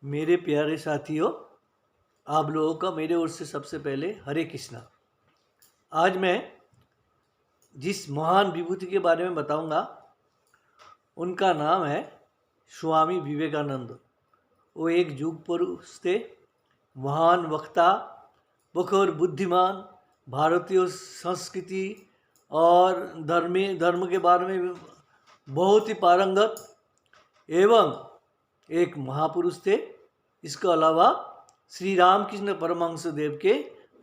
मेरे प्यारे साथियों, आप लोगों का मेरे ओर से सबसे पहले हरे कृष्णा। आज मैं जिस महान विभूति के बारे में बताऊंगा उनका नाम है स्वामी विवेकानंद। वो एक युग पुरुष थे, महान वक्ता, प्रखर बुद्धिमान, भारतीय संस्कृति और धर्म के बारे में बहुत ही पारंगत एवं एक महापुरुष थे। इसके अलावा श्री रामकृष्ण परमहंस देव के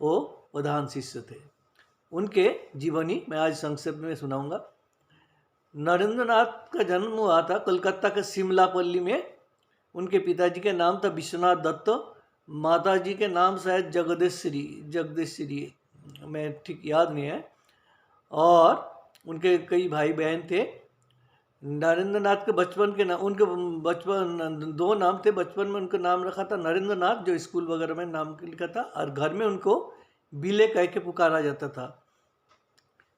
वो प्रधान शिष्य थे। उनके जीवनी मैं आज संक्षेप में सुनाऊंगा। नरेंद्रनाथ का जन्म हुआ था कलकत्ता के शिमलापल्ली में। उनके पिताजी के नाम था विश्वनाथ दत्त, माताजी के नाम शायद जगदेश्वरी, मैं ठीक याद नहीं है। और उनके कई भाई बहन थे। नरेंद्रनाथ के बचपन के नाम, उनके बचपन दो नाम थे। बचपन में उनका नाम रखा था नरेंद्रनाथ, जो स्कूल वगैरह में नाम लिखा था, और घर में उनको बिले कह के पुकारा जाता था।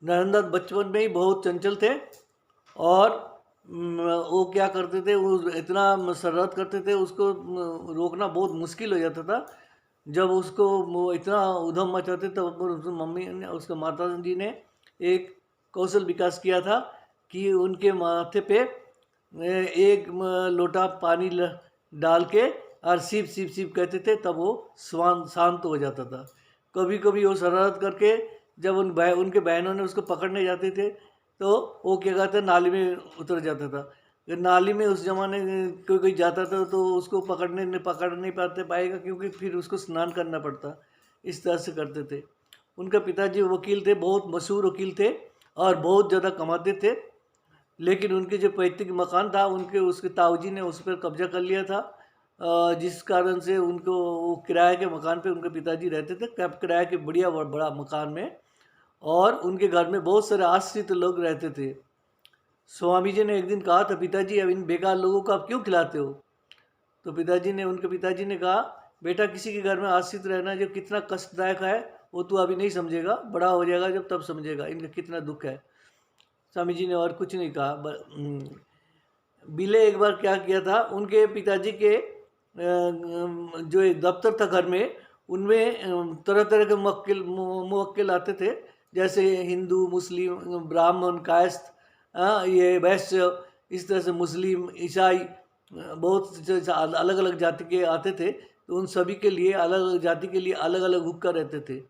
नरेंद्रनाथ बचपन में ही बहुत चंचल थे और वो क्या करते थे, वो इतना शरारत करते थे, उसको रोकना बहुत मुश्किल हो जाता था। जब उसको वो इतना उधम मचाते तब मम्मी ने, उसके माता जी ने एक कौशल विकास किया था कि उनके माथे पे एक लोटा पानी डाल के और सिप सिप सिप कहते थे, तब वो शांत हो जाता था। कभी कभी वो शरारत करके जब उनके बहनों ने उसको पकड़ने जाते थे तो वो क्या कहते नाली में उतर जाता था। नाली में उस जमाने कोई जाता था तो उसको पकड़ नहीं पाएगा, क्योंकि फिर उसको स्नान करना पड़ता। इस तरह से करते थे। उनका पिताजी वकील थे, बहुत मशहूर वकील थे और बहुत ज़्यादा कमाते थे। लेकिन उनके जो पैतृक मकान था, उसके ताऊजी ने उस पर कब्जा कर लिया था, जिस कारण से उनको वो किराए के मकान पे उनके पिताजी रहते थे, किराए के बढ़िया बड़ा मकान में। और उनके घर में बहुत सारे आश्रित लोग रहते थे। स्वामी जी ने एक दिन कहा था, पिताजी अब इन बेकार लोगों को आप क्यों खिलाते हो? तो उनके पिताजी ने कहा, बेटा किसी के घर में आश्रित रहना जो कितना कष्टदायक है वो तू अभी नहीं समझेगा, बड़ा हो जाएगा जब तब समझेगा इनका कितना दुख है। स्वामी जी ने और कुछ नहीं कहा। बिले एक बार क्या किया था, उनके पिताजी के जो एक दफ्तर था घर में, उनमें तरह तरह के मुवक्किल आते थे, जैसे हिंदू, मुस्लिम, ब्राह्मण, कायस्थ, ये वैश्य, इस तरह से मुस्लिम, ईसाई, बहुत अलग अलग जाति के आते थे। तो उन सभी के लिए, अलग अलग जाति के लिए अलग अलग हुक्का रहते थे।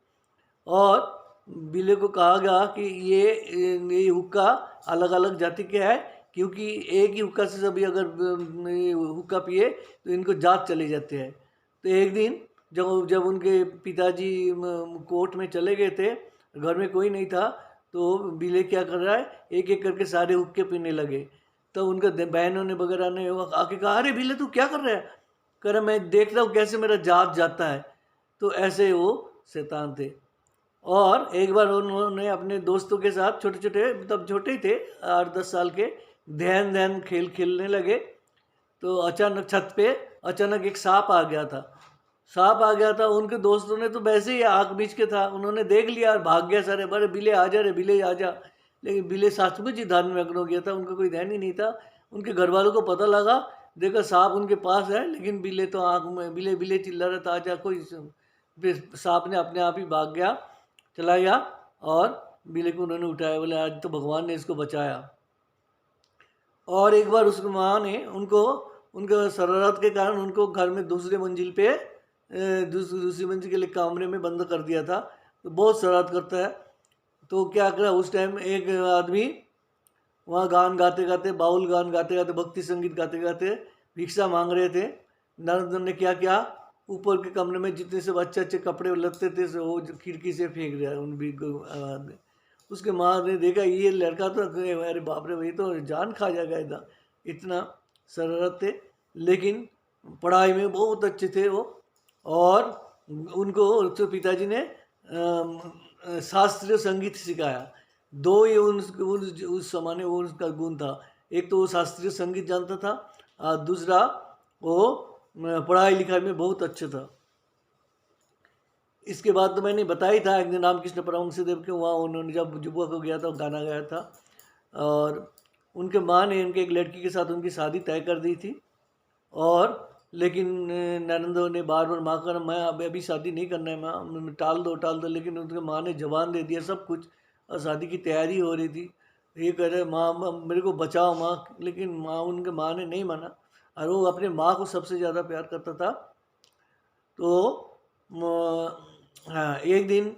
और बिले को कहा गया कि ये हुक्का अलग अलग जाति के है, क्योंकि एक ही हुक्का से सभी अगर हुक्का पिए तो इनको जात चले जाते हैं। तो एक दिन जब उनके पिताजी कोर्ट में चले गए थे, घर में कोई नहीं था, तो बिले क्या कर रहा है, एक एक करके सारे हुक्के पीने लगे। तो उनके बहनों ने वगैरह ने आके कहा, अरे बिले तू क्या कर रहा है? कह रहा मैं देख रहा हूँ कैसे मेरा जात जाता है। तो ऐसे वो शैतान थे। और एक बार उन्होंने अपने दोस्तों के साथ, छोटे छोटे, तब छोटे ही थे, 8-10 साल के, ध्यान खेल खेलने लगे। तो अचानक छत पे अचानक एक सांप आ गया था। उनके दोस्तों ने तो वैसे ही आँख बीच के था, उन्होंने देख लिया और भाग गया सारे, बड़े बिले आ जा रे, बिले आ जा। लेकिन बिले सचमुच ही ध्यान में मग्न हो गया था, उनका कोई ध्यान ही नहीं था। उनके घर वालों को पता लगा, देखा सांप उनके पास है, लेकिन बिले तो आँख में, बिले बिले चिल्ला रहा था, आजा कोई। फिर सांप ने अपने आप ही भाग गया, चला गया, और बिले को उन्होंने उठाया, बोले आज तो भगवान ने इसको बचाया। और एक बार उसकी माँ ने उनके शरारत के कारण उनको घर में दूसरी मंजिल पे, दूसरी मंजिल के लिए कमरे में बंद कर दिया था। तो बहुत शरारत करता है। तो क्या करा, उस टाइम एक आदमी वहाँ गान गाते गाते, बाउल गान गाते गाते, भक्ति संगीत गाते गाते भिक्षा मांग रहे थे। नरेंद्र ने क्या किया, ऊपर के कमरे में जितने सब अच्छे अच्छे कपड़े लगते थे वो खिड़की से फेंक दिया उन भी। उसके माँ ने देखा ये लड़का तो, अरे बाप रे, वही तो जान खा जाएगा, इतना शरारत थे। लेकिन पढ़ाई में बहुत अच्छे थे वो। और उनको पिताजी ने शास्त्रीय संगीत सिखाया। दो ये उस समय वो उसका गुण था, एक तो वो शास्त्रीय संगीत जानता था और दूसरा वो पढ़ाई लिखाई में बहुत अच्छा था। इसके बाद तो मैंने बताया था, एक दिन रामकृष्ण परमहंस देव के वहाँ उन्होंने जब जुबुआ को गया था, गाना गाया था। और उनके माँ ने उनके एक लड़की के साथ उनकी शादी तय कर दी थी। और लेकिन नरेंद्र ने बार बार माँ का मैं अब अभी शादी नहीं करना है माँ, टाल दो, लेकिन उनके माँ ने जवान दे दिया सब कुछ, और शादी की तैयारी हो रही थी। ये कह रहे माँ मेरे को बचाओ माँ, लेकिन उनके माँ ने नहीं माना, और वो अपने माँ को सबसे ज़्यादा प्यार करता था। तो हाँ, एक दिन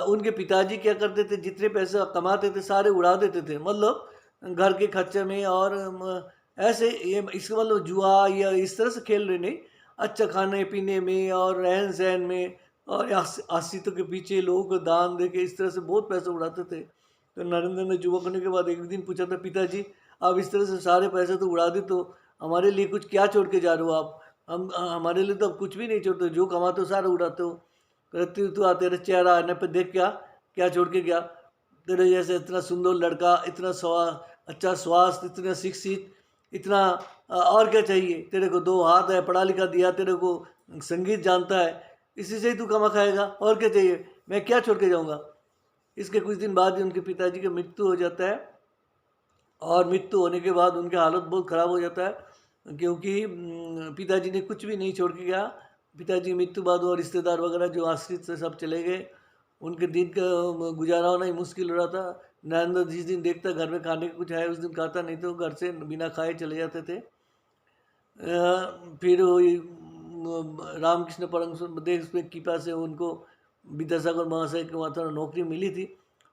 उनके पिताजी क्या करते थे, जितने पैसे कमाते थे सारे उड़ा देते थे, मतलब घर के खर्चे में, और ऐसे ये इसका मतलब जुआ या इस तरह से खेल रहे नहीं, अच्छा खाने पीने में और रहन सहन में, और आशितों के पीछे लोगों को दान दे के इस तरह से बहुत पैसे उड़ाते थे। तो नरेंद्र ने जुआ करने के बाद एक दिन पूछा था, पिताजी आप इस तरह से सारे पैसे तो उड़ा दे, तो हमारे लिए कुछ क्या छोड़ के जा रहे हो आप? हम हमारे लिए तो अब कुछ भी नहीं छोड़ते, जो कमाते हो सारा उड़ाते हो। कहती तू तेरे चेहरा आने पे देख, क्या क्या छोड़ के गया? तेरे जैसे इतना सुंदर लड़का, इतना अच्छा स्वास्थ्य, इतना शिक्षित, इतना और क्या चाहिए तेरे को? 2 हाथ है, पढ़ा लिखा दिया तेरे को, संगीत जानता है, इसी से ही तू कमा खाएगा, और क्या चाहिए? मैं क्या छोड़ के जाऊँगा? इसके कुछ दिन बाद ही उनके पिताजी की मृत्यु हो जाता है, और मृत्यु होने के बाद उनकी हालत बहुत ख़राब हो जाता है, क्योंकि पिताजी ने कुछ भी नहीं छोड़ के गया। पिताजी की मृत्यु बाद वो रिश्तेदार वगैरह जो आश्रित थे सब चले गए, उनके दिन का गुजारा होना ही मुश्किल हो रहा था। नरेंद्र जिस दिन देखता घर में खाने का कुछ है, उस दिन खाता, नहीं तो घर से बिना खाए चले जाते थे। फिर वही रामकृष्ण परमहंस देश में कृपा से उनको विद्यासागर महाशय के वहाँ थोड़ा नौकरी मिली थी,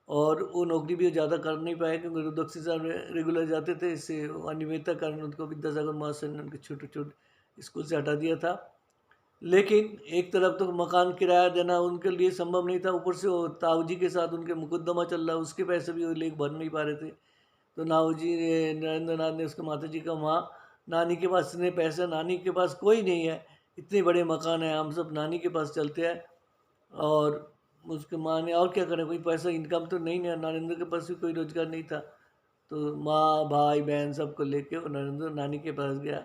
और वो नौकरी भी ज़्यादा कर नहीं पाए क्योंकि दक्षिण साहब रेगुलर जाते थे, इससे अनियमितता कारण उनको विद्यासागर महाशय ने उनके छोटे छोटे स्कूल से हटा दिया था। लेकिन एक तरफ तो मकान किराया देना उनके लिए संभव नहीं था, ऊपर से वो ताऊ जी के साथ उनके मुकदमा चल रहा, उसके पैसे भी वो लेके भर नहीं पा रहे थे। तो नाऊ जी ने, नरेंद्र नाथ ने उसके माता जी का वहाँ, नानी के पास इतने पैसे, नानी के पास कोई नहीं है, इतने बड़े मकान है, हम सब नानी के पास चलते हैं। और उसके माँ ने, और क्या करें, कोई पैसा इनकम तो नहीं है, नरेंद्र के पास भी कोई रोजगार नहीं था। तो माँ भाई बहन सबको लेके वो नरेंद्र नानी के पास गया।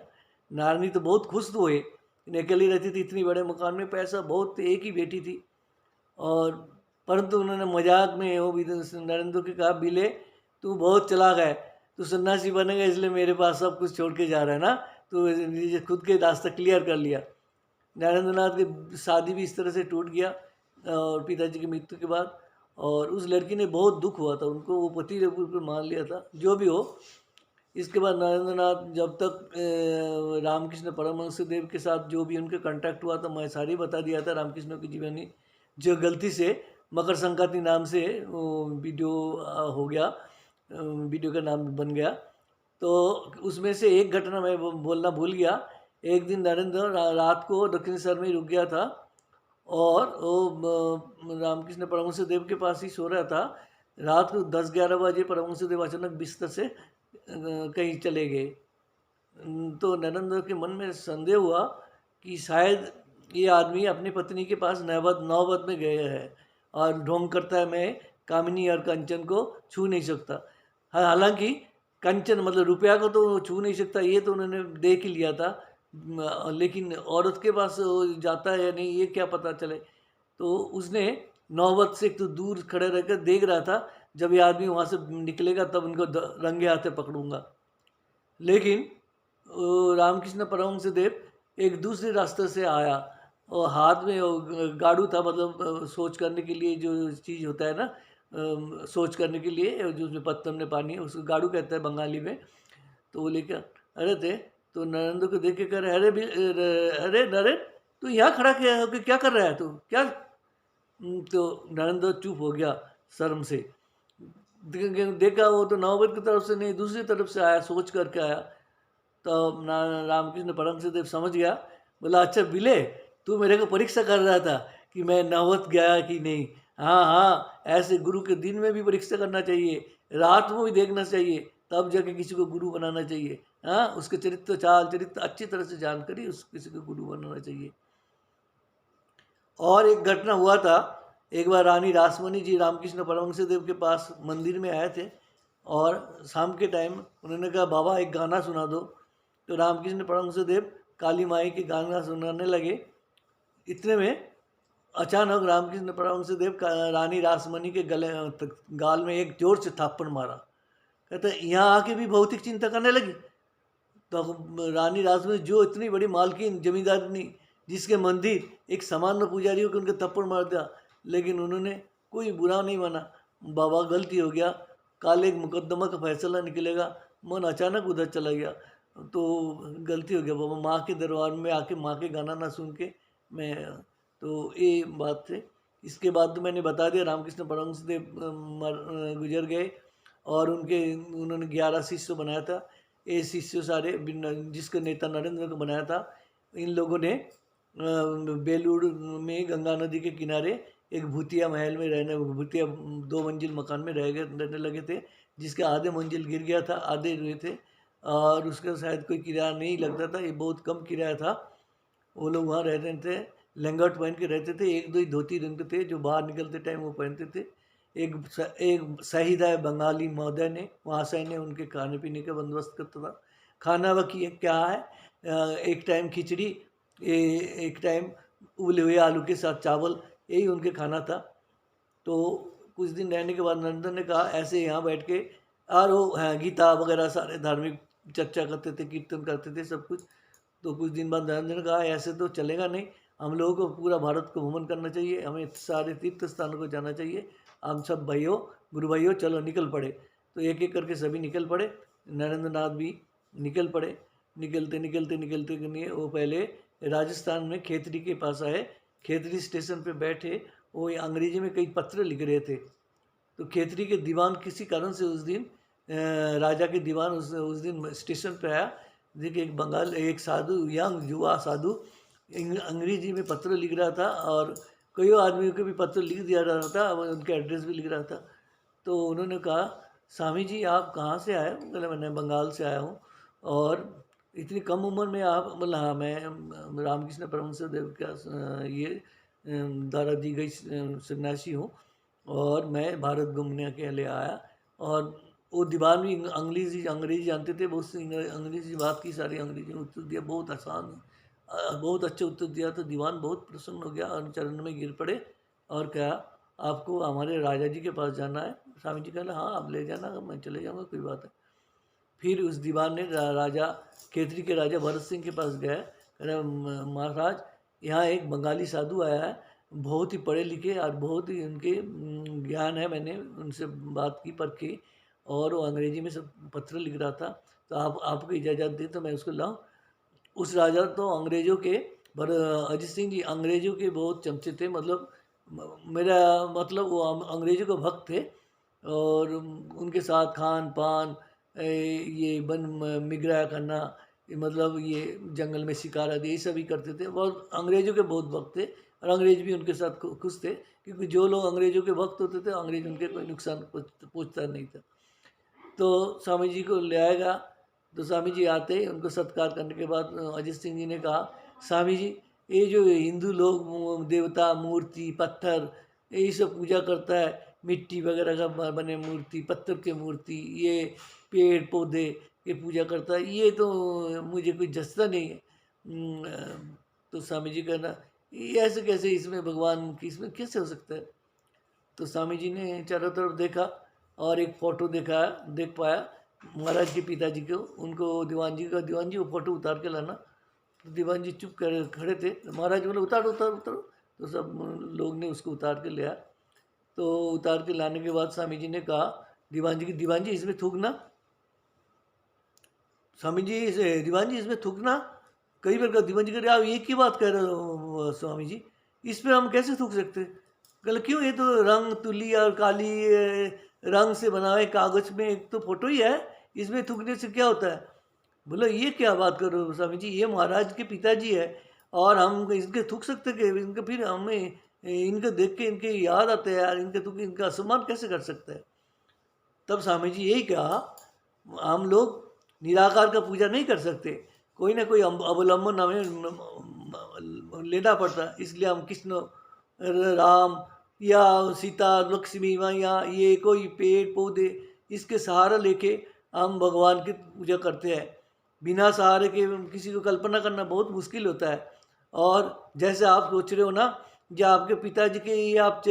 नानी तो बहुत खुश हुए, अकेली रहती थी इतनी बड़े मकान में, पैसा बहुत, एक ही बेटी थी। और परंतु उन्होंने मजाक में वो भी नरेंद्र के कहा, बिले तू बहुत चलाक है, तू सन्यासी बनेगा इसलिए मेरे पास सब कुछ छोड़ के जा रहा है ना, तो खुद के रास्ता क्लियर कर लिया। नरेंद्र नाथ की शादी भी इस तरह से टूट गया, और पिताजी की मृत्यु के बाद। और उस लड़की ने बहुत दुख हुआ था उनको, वो पति ने बिल्कुल मान लिया था, जो भी हो। इसके बाद नरेंद्र नाथ जब तक रामकृष्ण परमहंस देव के साथ जो भी उनके कांटेक्ट हुआ था, मैं सारी बता दिया था रामकृष्ण की जीवनी, जो गलती से मकर संक्रांति नाम से वीडियो हो गया, वीडियो का नाम बन गया। तो उसमें से एक घटना मैं बोलना भूल गया। एक दिन नरेंद्र रात को दक्षिण शहर में ही रुक गया था, और वो रामकृष्ण परमहंस देव के पास ही सो रहा था। रात को 10-11 बजे परमहंस देव अचानक बिस्तर से कहीं चले गए। तो नरेंद्र के मन में संदेह हुआ कि शायद ये आदमी अपनी पत्नी के पास नौबत में गए हैं, और ढोंग करता है, मैं कामिनी और कंचन को छू नहीं सकता। हालांकि कंचन मतलब रुपया को तो छू नहीं सकता, ये तो उन्होंने देख ही लिया था, लेकिन औरत के पास वो जाता है या नहीं ये क्या पता चले। तो उसने नौबत से एक तो दूर खड़े रहकर देख रहा था, जब ये आदमी वहाँ से निकलेगा तब उनको रंगे हाथे पकड़ूंगा। लेकिन रामकृष्ण परमहंस देव एक दूसरे रास्ते से आया, और हाथ में वो गाड़ू था, मतलब सोच करने के लिए जो चीज़ होता है ना, सोच करने के लिए जो उसमें पत्थर में पानी है, उसको गाड़ू कहते हैं बंगाली में। तो वो लेकर अरे थे, तो नरेंद्र को देख के कह रहे, अरे नरेंद्र तू यहाँ खड़ा क्या कर रहा है तू, क्या? तो नरेंद्र चुप हो गया शर्म से। देखा वो तो नौबत की तरफ से नहीं, दूसरी तरफ से आया, सोच करके आया। तो रामकृष्ण परमहंस देव समझ गया, बोला अच्छा बिले तू मेरे को परीक्षा कर रहा था कि मैं नौबत गया कि नहीं। हाँ हाँ, ऐसे गुरु के दिन में भी परीक्षा करना चाहिए, रात में भी देखना चाहिए, तब जाके किसी को गुरु बनाना चाहिए। हाँ, उसके चरित्र चाल चरित्र अच्छी तरह से जानकर ही उस किसी को गुरु बनाना चाहिए। और एक घटना हुआ था, एक बार रानी रासमणी जी रामकृष्ण परमहंस देव के पास मंदिर में आए थे, और शाम के टाइम उन्होंने कहा बाबा एक गाना सुना दो। तो रामकृष्ण परमहंस देव काली माई के गाना सुनाने लगे। इतने में अचानक रामकृष्ण परमहंस देव रानी रासमणी के गाल में एक जोर से थाप्पड़ मारा। कहते यहाँ आके भी भौतिक चिंता करने लगी, तो रानी रासमणी जो इतनी बड़ी मालकिन जमींदारनी, जिसके मंदिर एक सामान्य पुजारी होकर उनके थप्पड़ मार दिया, लेकिन उन्होंने कोई बुरा नहीं माना। बाबा गलती हो गया, कल एक मुकदमा का फैसला निकलेगा, मन अचानक उधर चला गया, तो गलती हो गया बाबा, माँ के दरबार में आके माँ के गाना ना सुन के मैं, तो ये बात थे। इसके बाद तो मैंने बता दिया रामकृष्ण परमहंस देव गुजर गए, और उन्होंने 11 शिष्य बनाया था। ये शिष्य सारे जिसका नेता नरेंद्र को बनाया था, इन लोगों ने बेलूर में गंगा नदी के किनारे एक भूतिया महल में भूतिया 2 मंजिल मकान में रहने लगे थे, जिसके आधे मंजिल गिर गया था, आधे हुए थे, और उसका शायद कोई किराया नहीं लगता था, ये बहुत कम किराया था। वो लोग वहाँ रहते थे, लंगोट पहन के रहते थे, 1-2 ही धोती रंग थे जो बाहर निकलते टाइम वो पहनते थे। एक शहीद है बंगाली महोदय ने, वहाँ से ने उनके खाने पीने का बंदोबस्त करता था। खाना वह क्या है, एक टाइम खिचड़ी, एक टाइम उबले हुए आलू के साथ चावल, यही उनके खाना था। तो कुछ दिन रहने के बाद नरेंद्र ने कहा ऐसे यहाँ बैठ के, और वो गीता वगैरह सारे धार्मिक चर्चा करते थे, कीर्तन करते थे, सब कुछ। तो कुछ दिन बाद नरेंद्र ने कहा ऐसे तो चलेगा नहीं, हम लोगों को पूरा भारत को भ्रमण करना चाहिए, हमें सारे तीर्थ स्थानों को जाना चाहिए, हम सब भाइयों, गुरु भाइयों, चलो निकल पड़े। तो एक एक करके सभी निकल पड़े, नरेंद्र नाथ भी निकल पड़े। निकलते निकलते निकलते वो पहले राजस्थान में खेतड़ी के पास आए। खेतड़ी स्टेशन पे बैठे, वो अंग्रेजी में कई पत्र लिख रहे थे। तो खेतड़ी के दीवान किसी कारण से उस दिन राजा के दीवान उस दिन स्टेशन पे आया। देखिए एक साधु, यंग युवा साधु अंग्रेजी में पत्र लिख रहा था, और कई आदमियों के भी पत्र लिख दिया रहा था, उनके एड्रेस भी लिख रहा था। तो उन्होंने कहा स्वामी जी आप कहाँ से आए? बोले मैंने बंगाल से आया हूँ, और इतनी कम उम्र में आप? बोला हाँ मैं रामकृष्ण परमहंस देव का ये द्वारा दी गई सन्यासी हूँ, और मैं भारत घूमने के लिए आया। और वो दीवान भी अंग्रेजी जानते थे, बहुत सी अंग्रेजी बात की, सारी अंग्रेजी में उत्तर दिया, बहुत आसान, बहुत अच्छे उत्तर दिया। तो दीवान बहुत प्रसन्न हो गया और चरण में गिर पड़े और कहा आपको हमारे राजा जी के पास जाना है? स्वामी जी कहला हाँ आप ले जाना, मैं चले जाऊँगा, कोई बात है। फिर उस दीवान ने राजा खेतरी के राजा भरत सिंह के पास गया, कह रहा महाराज यहाँ एक बंगाली साधु आया है, बहुत ही पढ़े लिखे और बहुत ही उनके ज्ञान है, मैंने उनसे बात की परखी, और वो अंग्रेजी में सब पत्र लिख रहा था, तो आपको इजाज़त दें तो मैं उसको लाऊं। उस राजा तो अंग्रेज़ों के अजीत सिंह जी अंग्रेज़ों के बहुत चमचे थे, मतलब मेरा मतलब वो अंग्रेज़ों के भक्त थे, और उनके साथ खान पान, ये वन मिगरा करना, मतलब ये जंगल में शिकार आदि ये सभी करते थे। बहुत अंग्रेज़ों के बहुत भक्त थे, और अंग्रेज़ भी उनके साथ खुश थे, क्योंकि जो लोग अंग्रेज़ों के भक्त होते थे अंग्रेज़ उनके कोई नुकसान पहुँचता नहीं था। तो स्वामी जी को ले आएगा, तो स्वामी जी आते ही उनको सत्कार करने के बाद अजीत सिंह जी ने कहा स्वामी जी ये जो हिंदू लोग देवता मूर्ति पत्थर यही सब पूजा करता है, मिट्टी वगैरह का बने मूर्ति, पत्थर के मूर्ति, ये पेड़ पौधे ये पूजा करता है, ये तो मुझे कुछ जचता नहीं है। तो स्वामी जी कहना ये ऐसे कैसे, इसमें भगवान की इसमें कैसे हो सकता है? तो स्वामी जी ने चारों तरफ देखा और एक फ़ोटो देख पाया महाराज के पिताजी को, उनको दीवान जी वो फ़ोटो उतार के लाना। तो दीवान जी चुप कर खड़े थे, तो महाराज बोले उतारो उतारो उतारो, तो सब लोग ने उसको उतार के लिया। तो उतार के लाने के बाद स्वामी जी ने कहा दीवान जी इसमें थूकना, स्वामी जी दीवान जी इसमें थूकना। कई बार का दीवान जी कह रहे आप एक ही बात कह रहे हो स्वामी जी, इस पर हम कैसे थूक सकते? कल क्यों, ये तो रंग तुली और काली रंग से बना है कागज में, एक तो फोटो ही है, इसमें थूकने से क्या होता है? बोला ये क्या बात कर रहे हो स्वामी जी, ये महाराज के पिताजी है और हम इनके थूक सकते कि इनके, फिर हमें इनको देख के इनके याद आते हैं यार, इनके थूक इनका असम्मान कैसे कर सकते हैं? तब स्वामी जी यही कहा हम लोग निराकार का पूजा नहीं कर सकते, कोई ना कोई अवलंबन हमें लेना पड़ता, इसलिए हम कृष्ण राम या सीता लक्ष्मी या ये कोई पेड़ पौधे इसके सहारा लेके हम भगवान की पूजा करते हैं। बिना सहारे के किसी को कल्पना करना बहुत मुश्किल होता है। और जैसे आप सोच रहे हो ना, जो आपके पिताजी के ये आप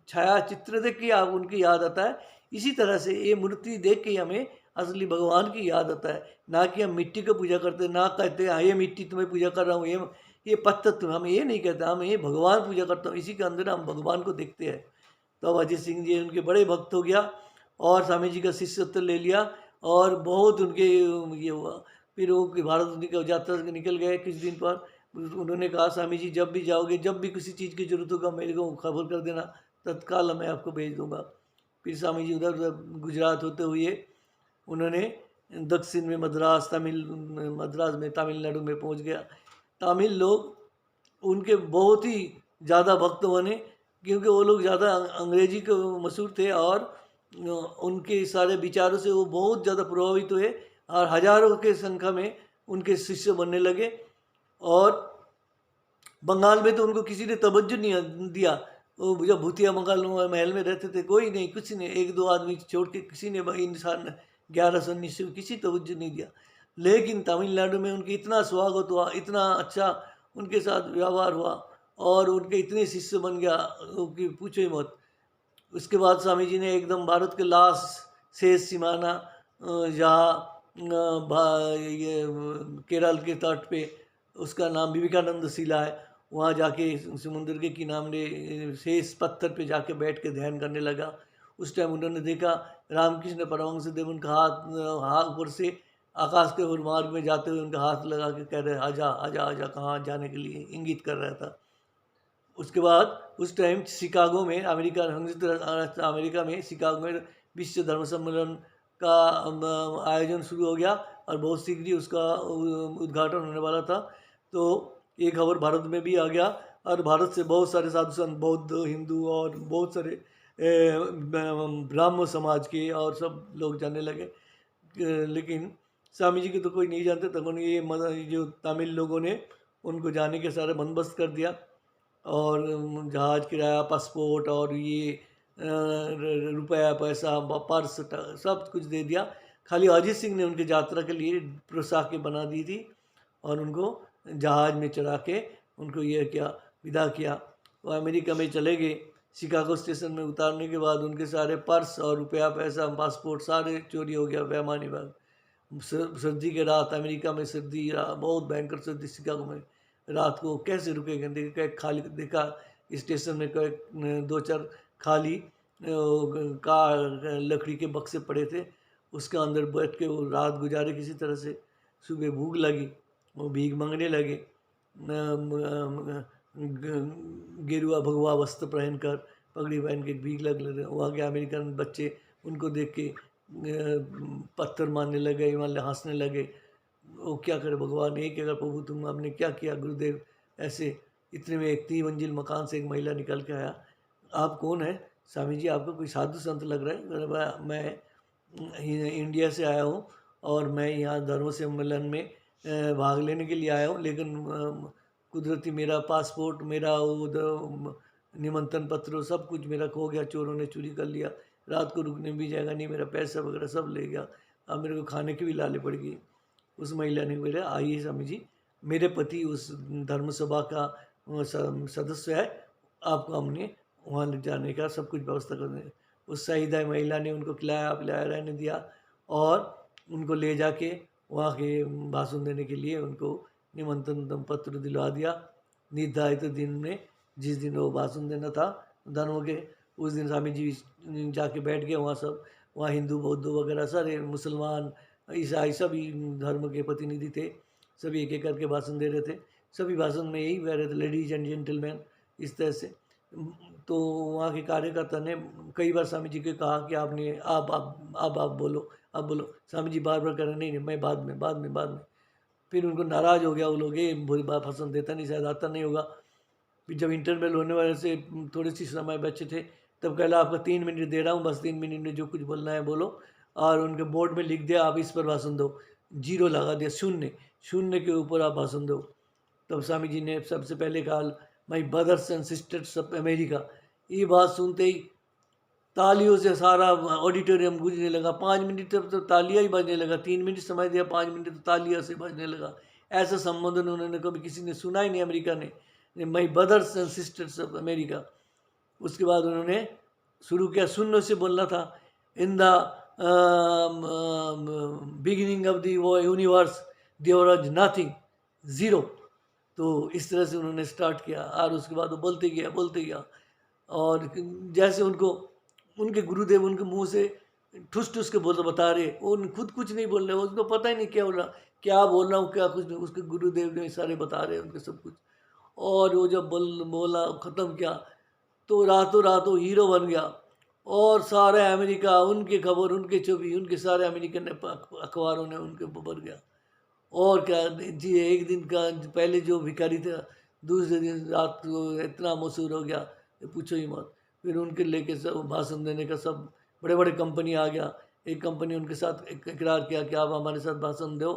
छाया चित्र देख के आप उनकी याद आता है, इसी तरह से ये मूर्ति देख के हमें असली भगवान की याद आता है, ना कि हम मिट्टी को पूजा करते हैं, ना कहते हैं ये मिट्टी तुम्हें पूजा कर रहा हूँ, ये पत्थर तुम्हें, हम ये नहीं कहते, हम ये भगवान पूजा करता हूँ, इसी के अंदर हम भगवान को देखते हैं। तो अब अजय सिंह जी उनके बड़े भक्त हो गया और स्वामी जी का शिष्यत्व ले लिया और बहुत उनके ये हुआ। फिर वो भारत निकल यात्रा से निकल गए कुछ दिन पर। उन्होंने कहा स्वामी जी जब भी जाओगे, जब भी किसी चीज़ की ज़रूरत होगा मेरे को खबर कर देना, तत्काल मैं आपको भेज दूंगा। फिर स्वामी जी उधर गुजरात होते हुए उन्होंने दक्षिण में मद्रास में तमिलनाडु में पहुंच गया। तमिल लोग उनके बहुत ही ज़्यादा भक्त बने क्योंकि वो लोग ज़्यादा अंग्रेजी को मशहूर थे और उनके सारे विचारों से वो बहुत ज़्यादा प्रभावित हुए और हजारों के संख्या में उनके शिष्य बनने लगे। और बंगाल में तो उनको किसी ने तवज्जो नहीं दिया। वो जब भूतिया बंगाल महल में रहते थे, कोई नहीं, कुछ नहीं, एक दो आदमी छोड़ के किसी ने इंसान 1119 किसी तवज्जो नहीं दिया। लेकिन तमिलनाडु में उनके इतना स्वागत हुआ, इतना अच्छा उनके साथ व्यवहार हुआ और उनके इतने शिष्य बन गया कि पूछो ही मत। उसके बाद स्वामी जी ने एकदम भारत के लास्ट शेष सीमाना जहाँ ये केरल के तट पे, उसका नाम विवेकानंद शिला है, वहाँ जाके समुद्र के किनारे शेष पत्थर पे जाके बैठ के ध्यान करने लगा। उस टाइम उन्होंने देखा रामकृष्ण परमहंस देव उनका हाथ ऊपर से आकाश के ओर मार्ग में जाते हुए उनका हाथ लगा के कह रहे आजा आजा आजा, कहाँ जाने के लिए इंगित कर रहा था। उसके बाद उस टाइम शिकागो में अमेरिका में शिकागो में विश्व धर्म सम्मेलन का आयोजन शुरू हो गया और बहुत शीघ्र ही उसका उद्घाटन होने वाला था। तो ये खबर भारत में भी आ गया और भारत से बहुत सारे साधु संत, बौद्ध, हिंदू और बहुत सारे ब्राह्मण समाज के और सब लोग जानने लगे। लेकिन स्वामी जी को तो कोई नहीं जानते, तब ये जो तमिल लोगों ने उनको जाने के सारे बंदोबस्त कर दिया और जहाज़ किराया, पासपोर्ट और ये रुपया पैसा पर्स सब कुछ दे दिया। खाली अजीत सिंह ने उनकी यात्रा के लिए पोशाकें बना दी थी और उनको जहाज़ में चढ़ा के उनको ये किया, विदा किया। वो अमेरिका में चले गए। शिकागो स्टेशन में उतारने के बाद उनके सारे पर्स और रुपया पैसा पासपोर्ट सारे चोरी हो गया बेईमानी बाग। सर्दी के रात अमेरिका में सर्दी, बहुत भयंकर सर्दी शिकागो में, रात को कैसे रुकेंगे। देखा खाली, देखा स्टेशन में दो चार खाली कार लकड़ी के बक्से पड़े थे, उसके अंदर बैठ के वो रात गुजारे किसी तरह से। सुबह भूख लगी, वो भीख मांगने लगे, गेरुआ भगवा वस्त्र पहनकर, पगड़ी पहन के भीख लग रहे। वहाँ के अमेरिकन बच्चे उनको देख के पत्थर मारने लगे, मान हंसने लगे। वो क्या करे भगवान, ये क्या कर प्रभु, तुम आपने क्या किया गुरुदेव। ऐसे इतने में एक 3 मंजिल मकान से एक महिला निकल के आया। आप कौन है? स्वामी जी आपको कोई साधु संत लग रहा है। मैं इंडिया से आया हूँ और मैं यहाँ धर्म सम्मेलन में भाग लेने के लिए आया हूँ, लेकिन कुदरती मेरा पासपोर्ट, मेरा वो निमंत्रण पत्र सब कुछ मेरा खो गया, चोरों ने चोरी कर लिया। रात को रुकने भी जाएगा नहीं, मेरा पैसा वगैरह सब ले गया। अब मेरे को खाने की भी लाले पड़ गई। उस महिला ने बोला आइए स्वामी जी, मेरे पति उस धर्म सभा का सदस्य है, आपको हमने वहाँ ले जाने का सब कुछ व्यवस्था कर दें। उस सईदा महिला ने उनको खिलाया पिलाया, रहने दिया और उनको ले जाके वहाँ के भाषण देने के लिए उनको निमंत्रण पत्र दिलवा दिया। निर्धारित दिन में जिस दिन वो भाषण देना था धर्म के, उस दिन स्वामी जी जाके बैठ गए वहाँ सब। वहाँ हिंदू बौद्ध वगैरह सारे मुसलमान ईसाई सभी धर्म के प्रतिनिधि थे, सभी एक एक करके भाषण दे रहे थे। सभी भाषण में यही कह रहे थे लेडीज एंड जेंटलमैन, इस तरह से। तो वहाँ के कार्यकर्ता ने कई बार स्वामी जी को कहा कि आपने आप बोलो, आप बोलो। स्वामी जी बार बार कह रहे नहीं मैं बाद में। फिर उनको नाराज़ हो गया वो लोग, ये बुरी बात पसंद देता नहीं, शायद आता नहीं होगा। फिर जब इंटरवल होने वाले से थोड़ी सी समय बचे थे, तब कहला आपका 3 मिनट दे रहा हूँ, बस 3 मिनट में जो कुछ बोलना है बोलो। और उनके बोर्ड में लिख दिया आप इस पर भाषण दो, 0 लगा दिया, शून्य के ऊपर आप भाषण दो। तब स्वामी जी ने सबसे पहले कहा my brothers and sisters of America. ये बात सुनते ही तालियों से सारा ऑडिटोरियम गूंजने लगा। 5 मिनट तक तो तालियां ही बजने लगा, 3 मिनट समय दिया, 5 मिनट तो तालियां से बजने लगा। ऐसा संबोधन उन्होंने कभी किसी ने सुना ही नहीं अमेरिका ने, my brothers and sisters of America. उसके बाद उन्होंने शुरू किया, शून्य से बोलना था। In the beginning of the universe there was nothing, zero. तो इस तरह से उन्होंने स्टार्ट किया और उसके बाद वो बोलते गया और जैसे उनको उनके गुरुदेव उनके मुंह से ठुस ठुस के बोल बता रहे, वो खुद कुछ नहीं बोल रहे, उसको पता ही नहीं क्या बोल रहा, क्या बोल रहा हूँ क्या कुछ नहीं, उसके गुरुदेव ने सारे बता रहे उनके सब कुछ। और वो जब बोला ख़त्म किया तो रातों रात वो हीरो बन गया और सारे अमेरिका उनकी खबर, उनके छवि, उनके सारे अमेरिकन ने अखबारों ने उनके ऊपर गया। और क्या जी, एक दिन का पहले जो भिखारी था, दूसरे दिन रात को इतना मशहूर हो गया, ये पूछो ही मत। फिर उनके लेके सब भाषण देने का सब बड़े बड़े कंपनी आ गया। एक कंपनी उनके साथ इकरार किया कि आप हमारे साथ भाषण दो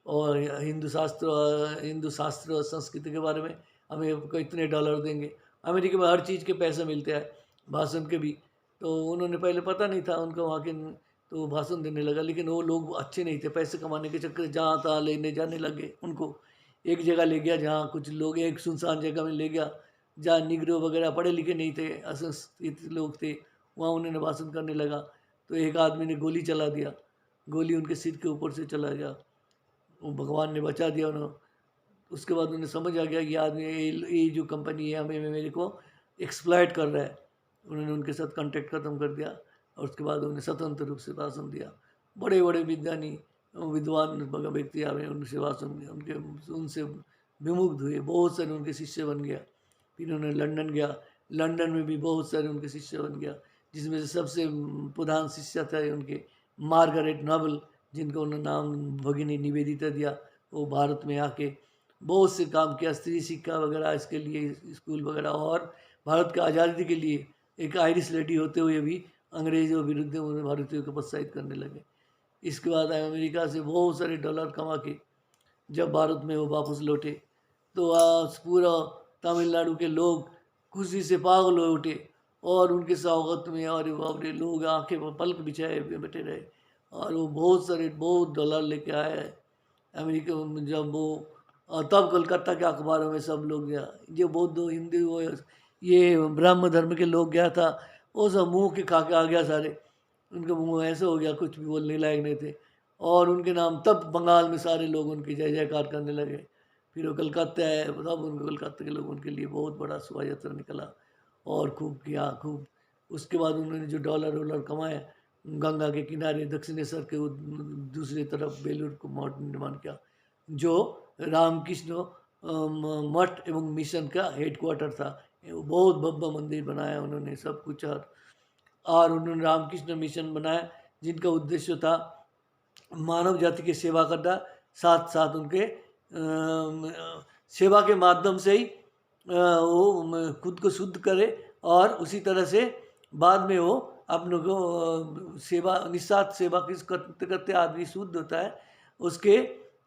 और हिंदू शास्त्र और संस्कृति के बारे में हमें आपको इतने डॉलर देंगे। अमेरिका में हर चीज़ के पैसे मिलते हैं, भाषण के भी। तो उन्होंने पहले पता नहीं था उनको वहाँ के, तो वो भाषण देने लगा, लेकिन वो लोग अच्छे नहीं थे, पैसे कमाने के चक्कर में जहाँ तहाँ लेने जाने लगे उनको। एक जगह ले गया जहाँ कुछ लोग, एक सुनसान जगह में ले गया जहाँ निग्रो वगैरह पढ़े लिखे नहीं थे, अशिक्षित लोग थे, वहाँ उन्होंने भाषण करने लगा। तो एक आदमी ने गोली चला दिया, गोली उनके सिर के ऊपर से चला गया, वो भगवान ने बचा दिया उन्होंने। उसके बाद उन्हें समझ आ गया कि आदमी ये जो कंपनी है हमें मेरे को एक्सप्लॉइट कर रहा है। उन्होंने उनके साथ कॉन्टैक्ट ख़त्म कर दिया और उसके बाद उन्हें स्वतंत्र रूप से भाषण दिया। बड़े बड़े विज्ञानी विद्वान व्यक्ति आए, उनसे भाषण दिया, उनसे विमुग्ध हुए, बहुत सारे उनके शिष्य बन गया। फिर उन्होंने लंदन गया, लंदन में भी बहुत सारे उनके शिष्य बन गया, जिसमें से सबसे प्रधान शिष्य थे उनके मार्गरेट नोबल, जिनको उन्होंने नाम भगिनी निवेदिता दिया। वो भारत में आके बहुत से काम किया, स्त्री शिक्षा वगैरह इसके लिए स्कूल वगैरह, और भारत की आज़ादी के लिए एक आयरिश लेडी होते हुए भी अंग्रेजों विरुद्ध उन्हें भारतीयों को प्रोत्साहित करने लगे। इसके बाद अमेरिका से बहुत सारे डॉलर कमा के जब भारत में वो वापस लौटे, तो आज पूरा तमिलनाडु के लोग खुशी से पागल हो उठे और उनके स्वागत में, और बाप रे, लोग आंखें पर पलक बिछाए हुए बैठे रहे। और वो बहुत डॉलर लेके आए अमेरिका में। जब वो तब कलकत्ता के अखबारों में सब लोग गया, जो बौद्ध हिंदू वो ये ब्राह्म धर्म के लोग गया था, वो सब मुंह के खा के आ गया सारे, उनके मुंह ऐसे हो गया, कुछ भी बोलने लायक नहीं थे। और उनके नाम तब बंगाल में सारे लोग उनकी जय जयकार करने लगे। फिर वो कलकत्ता है, तब उनको कलकत्ता के लोग उनके लिए बहुत बड़ा शोभा यात्रा निकला और खूब किया खूब। उसके बाद उन्होंने जो डॉलर वॉलर कमाए, गंगा के किनारे दक्षिणेश्वर के दूसरी तरफ बेलूर को मठ निर्माण किया, जो रामकृष्ण मठ एवं मिशन का हेडक्वार्टर था। वो बहुत भव्य मंदिर बनाया उन्होंने, सब कुछ। और उन्होंने रामकृष्ण मिशन बनाया, जिनका उद्देश्य था मानव जाति की सेवा करना, साथ साथ उनके सेवा के माध्यम से ही वो खुद को शुद्ध करे, और उसी तरह से बाद में वो अपने को सेवा, निस्वार्थ सेवा किस करते करते आदमी शुद्ध होता है, उसके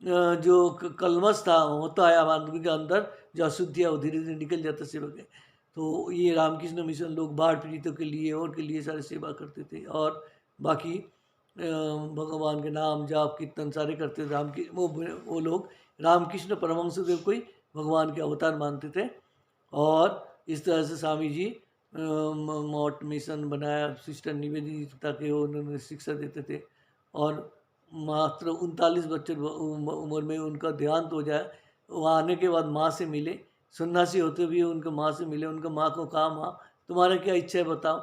जो कलमश था होता है आदमी के अंदर, जो अशुद्धियाँ वो धीरे धीरे निकल जाता सेवा के। तो ये रामकृष्ण मिशन लोग बाढ़ पीड़ितों के लिए और के लिए सारे सेवा करते थे, और बाकी भगवान के नाम जाप कीर्तन सारे करते थे। वो लोग रामकृष्ण परमहंस देव को ही भगवान के अवतार मानते थे। और इस तरह से स्वामी जी मठ मिशन बनाया, सिस्टर निवेदिता के उन्होंने शिक्षा देते थे। और मात्र 39 बच्चे उम्र में उनका देहांत हो जाए। वहाँ आने के बाद माँ से मिले, सन्यासी होते हुए उनके माँ से मिले। उनके माँ को कहा, माँ तुम्हारा क्या इच्छा है बताओ।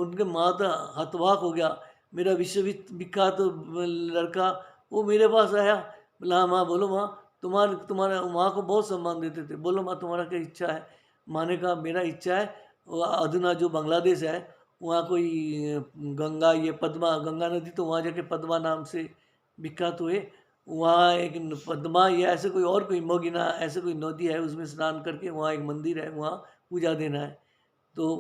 उनके माँ तो हतवाक हो गया, मेरा विश्वविख्यात लड़का वो मेरे पास आया, बोला हाँ माँ बोलो माँ, तुम्हारा माँ को बहुत सम्मान देते थे, बोलो माँ तुम्हारा क्या इच्छा है। माँ ने कहा मेरा इच्छा है, अधुना जो बांग्लादेश है वहाँ कोई गंगा, ये पद्मा गंगा नदी तो वहाँ जाके पद्मा नाम से विख्यात हुए, वहाँ एक पद्मा या ऐसे कोई और कोई मोगिना ऐसे कोई नदी है, उसमें स्नान करके वहाँ एक मंदिर है, वहाँ पूजा देना है। तो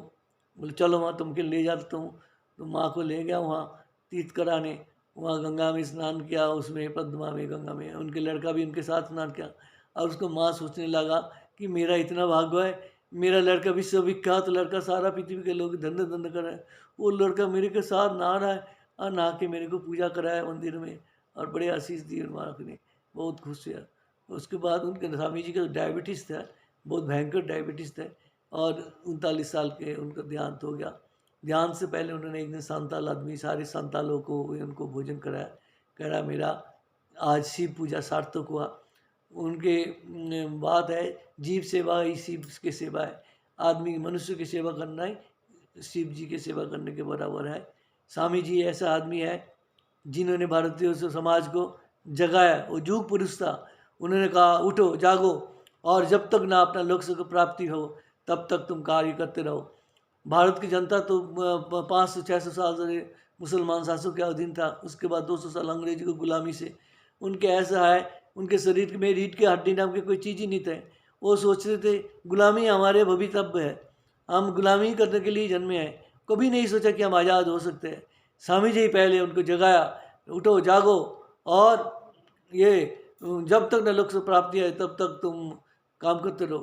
बोले चलो माँ तुमके ले जाता हूँ। तो माँ को ले गया वहाँ तीर्थ कराने, वहाँ गंगा में स्नान किया, उसमें पद्मा में गंगा में, उनके लड़का भी उनके साथ स्नान किया। और उसको माँ सोचने लगा कि मेरा इतना भाग्य है, मेरा लड़का विश्वविख्यात लड़का, सारा पृथ्वी के लोग धन्य धन्य कर रहे हैं, वो लड़का मेरे के साथ नहा रहा है, और नहा के मेरे को पूजा कराया मंदिर में, और बड़े आशीष दिए माँ ने, बहुत खुश हुआ। उसके बाद उनके स्वामी जी का डायबिटीज़ था, बहुत भयंकर डायबिटीज़ था, और 39 साल के उनका देहांत हो गया। ध्यान से पहले उन्होंने एक दिन संताल आदमी सारे संतालों को उनको भोजन कराया, कह रहा मेरा आज शिव पूजा सार्थक हुआ। उनके बात है जीव सेवा ही शिव की सेवा है। आदमी मनुष्य की सेवा करना ही शिव जी की सेवा करने के बराबर है। स्वामी जी ऐसा आदमी है जिन्होंने भारतीय समाज को जगाया। वो जुग पुरुष था। उन्होंने कहा उठो जागो और जब तक ना अपना लक्ष्य को प्राप्ति हो तब तक तुम कार्य करते रहो। भारत की जनता तो 500-600 साल से मुसलमान शासकों के अधीन था। उसके बाद 200 साल अंग्रेजी को गुलामी से उनके ऐसा है, उनके शरीर में रीढ़ की हड्डी नाम के कोई चीज़ ही नहीं थे। वो सोचते थे गुलामी हमारे भवितव्य है, हम गुलामी करने के लिए जन्मे हैं। कभी नहीं सोचा कि हम आज़ाद हो सकते हैं। स्वामी जी पहले उनको जगाया, उठो जागो और ये जब तक न लक्ष्य प्राप्ति है तब तक तुम काम करते रहो।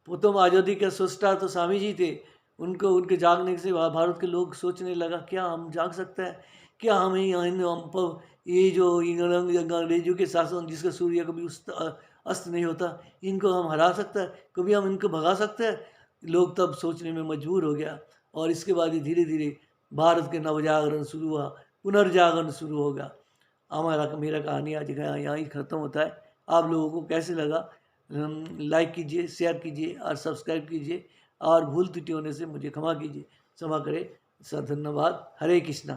प्रथम आज़ादी के सृष्टा तो स्वामी जी थे। उनको उनके जागने से भारत के लोग सोचने लगा क्या हम जाग सकते हैं, क्या हम ये जो अंग्रेजों के शासन जिसका सूर्य कभी अस्त नहीं होता, इनको हम हरा सकते हैं, कभी हम इनको भगा सकते हैं। लोग तब सोचने में मजबूर हो गया और इसके बाद ही धीरे धीरे भारत के नवजागरण शुरू हुआ, पुनर्जागरण शुरू होगा। हमारा मेरा कहानी आज यहाँ ही ख़त्म होता है। आप लोगों को कैसे लगा लाइक कीजिए, शेयर कीजिए और सब्सक्राइब कीजिए और भूल त्रुटि होने से मुझे क्षमा कीजिए, क्षमा करें। धन्यवाद। हरे कृष्णा।